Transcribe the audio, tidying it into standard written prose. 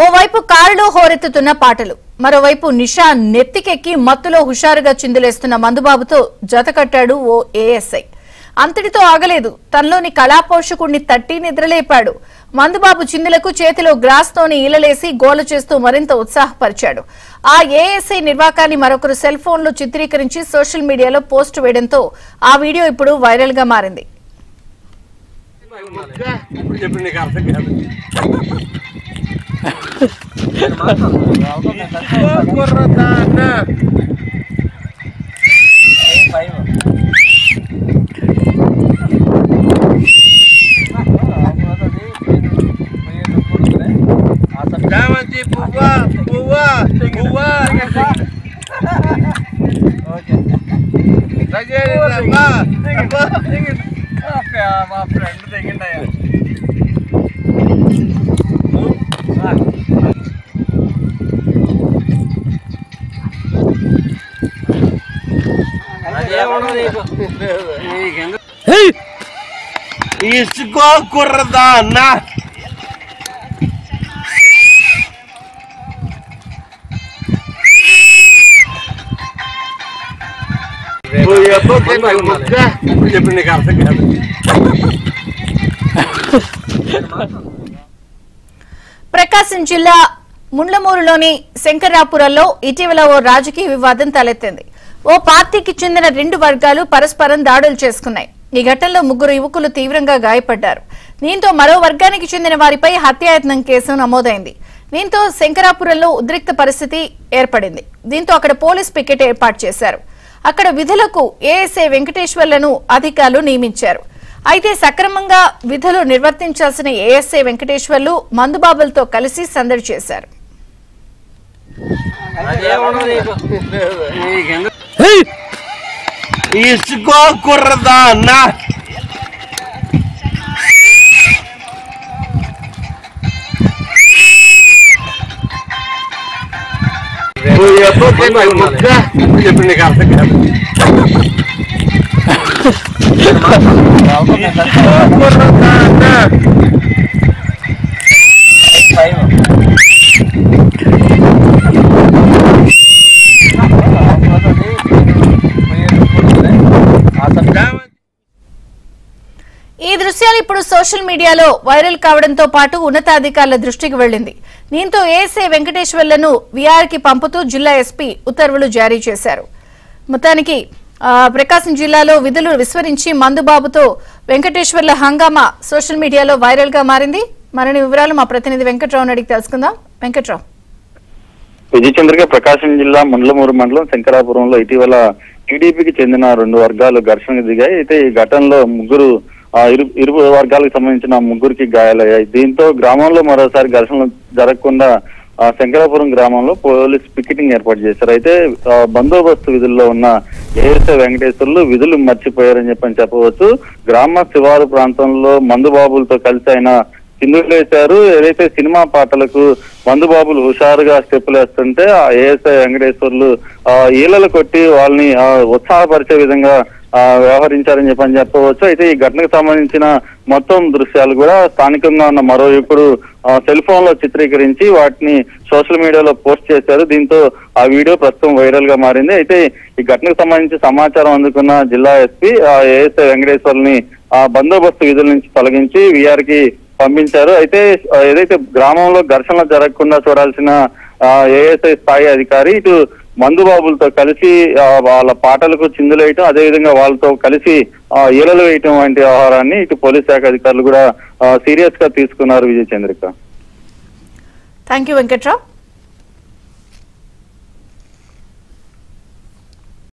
ఓవైపు కారులో హోరెత్తుతున్న పాటలు, మరోవైపు నిషా నెత్తికెక్కి మత్తులో హుషారుగా చిందులేస్తున్న మందుబాబుతో జతకట్టాడు ఓ ఏఎస్ఐ. అంతటితో ఆగలేదు, తనలోని కళాపోషకుడిని తట్టి నిద్రలేపాడు. మందుబాబు చిందులకు చేతిలో గ్రాస్తోని ఈలలేసి గోల చేస్తూ మరింత ఉత్సాహపరిచాడు. ఆ ఏఎస్ఐ నిర్వాకాన్ని మరొకరు సెల్ ఫోన్లో చిత్రీకరించి సోషల్ మీడియాలో పోస్టు వేయడంతో ఆ వీడియో ఇప్పుడు వైరల్ గా మారింది. మా ఫ్రెండ్ తెగిండయా ఇసుకో కుర్రదాన్నా చెప్పి నీకు అర్థం కాదు. ప్రకాశం జిల్లా ముండ్లమూరులోని శంకర్రాపురంలో ఇటీవల ఓ రాజకీయ వివాదం తలెత్తింది. ఓ పార్టీకి చెందిన రెండు వర్గాలు పరస్పరం దాడులు చేసుకున్నాయి. ఈ ఘటనలో 3 యువకులు తీవ్రంగా గాయపడ్డారు. దీంతో మరో వర్గానికి చెందిన వారిపై హత్యాయత్నం కేసు నమోదైంది. దీంతో శంకరాపురంలో ఉద్రిక్త పరిస్థితి ఏర్పడింది. దీంతో అక్కడ పోలీస్ పికెట్ ఏర్పాటు చేశారు. అక్కడ విధులకు ఏఎస్ఐ వెంకటేశ్వర్లను అధికారులు నియమించారు. అయితే సక్రమంగా విధులు నిర్వర్తించాల్సిన ఏఎస్ఐ వెంకటేశ్వర్లు మందుబాబులతో కలిసి సందడి చేశారు. ఇసుకో కుర్రదాన్నా చెప్పి నీకు అర్థం కాదు. ఈ దృశ్యాలు ఇప్పుడు సోషల్ మీడియాలో వైరల్ కావడంతో పాటు ఉన్నతాధికారుల దృష్టికి వెళ్లింది. దీంతో ఏఎస్ఐ వెంకటేశ్వర్లను విఆర్కి పంపుతూ జిల్లా ఎస్పీ ఉత్తర్వులు జారీ చేశారు. మొత్తానికి ప్రకాశం జిల్లాలో విధులు విస్మరించి మందుబాబుతో వెంకటేశ్వర్ల హంగామా సోషల్ మీడియాలో వైరల్ గా మారింది. మరిన్ని వివరాలు మా ప్రతినిధి వెంకట్రావు అడిగి తెలుసుకుందాం. వెంకట్రావు. విజయచంద్రగా ప్రకాశం జిల్లా ముండ్లమూరు మండలం శంకరాపురంలో ఇటీవల టీడీపీకి చెందిన 2 వర్గాలు ఘర్షణకు దిగాయి. అయితే ఈ ఘటనలో ఇరు వర్గాలకు సంబంధించిన 3కి గాయాలయ్యాయి. దీంతో గ్రామంలో మరోసారి ఘర్షణలు జరగకుండా శంకరాపురం గ్రామంలో పోలీస్ పికెటింగ్ ఏర్పాటు చేశారు. అయితే బందోబస్తు విధుల్లో ఉన్న ఏఎస్ఐ వెంకటేశ్వర్లు విధులు మర్చిపోయారని చెప్పవచ్చు. గ్రామ శివారు ప్రాంతంలో మందుబాబులతో కలిసి ఆయన చిందులేశారు. ఏదైతే సినిమా పాటలకు మందుబాబులు హుషారుగా స్టెప్పులు వేస్తుంటే ఆ ఏఎస్ఐ వెంకటేశ్వర్లు ఈలలు కొట్టి వాళ్ళని ఉత్సాహపరిచే విధంగా వ్యవహరించారని చెప్పవచ్చు. అయితే ఈ ఘటనకు సంబంధించిన మొత్తం దృశ్యాలు కూడా స్థానికంగా ఉన్న మరో యువకుడు సెల్ ఫోన్ లో చిత్రీకరించి వాటిని సోషల్ మీడియాలో పోస్ట్ చేశారు. దీంతో ఆ వీడియో ప్రస్తుతం వైరల్ గా మారింది. అయితే ఈ ఘటనకు సంబంధించి సమాచారం అందుకున్న జిల్లా ఎస్పీ ఏఎస్ఐ వెంకటేశ్వర్ని బందోబస్తు విధుల నుంచి తొలగించి విఆర్కి పంపించారు. అయితే ఏదైతే గ్రామంలో ఘర్షణలు జరగకుండా చూడాల్సిన ఏఎస్ఐ స్థాయి అధికారి ఇటు మందుబాబులతో కలిసి వాళ్ళ పాటలకు చిందులేయటం, అదేవిధంగా వాళ్ళతో కలిసి ఈలలు వేయటం వంటి వ్యవహారాన్ని ఇటు పోలీస్ శాఖ అధికారులు కూడా సీరియస్ గా తీసుకున్నారు. విజయచంద్రిక. Thank you Venkatrao.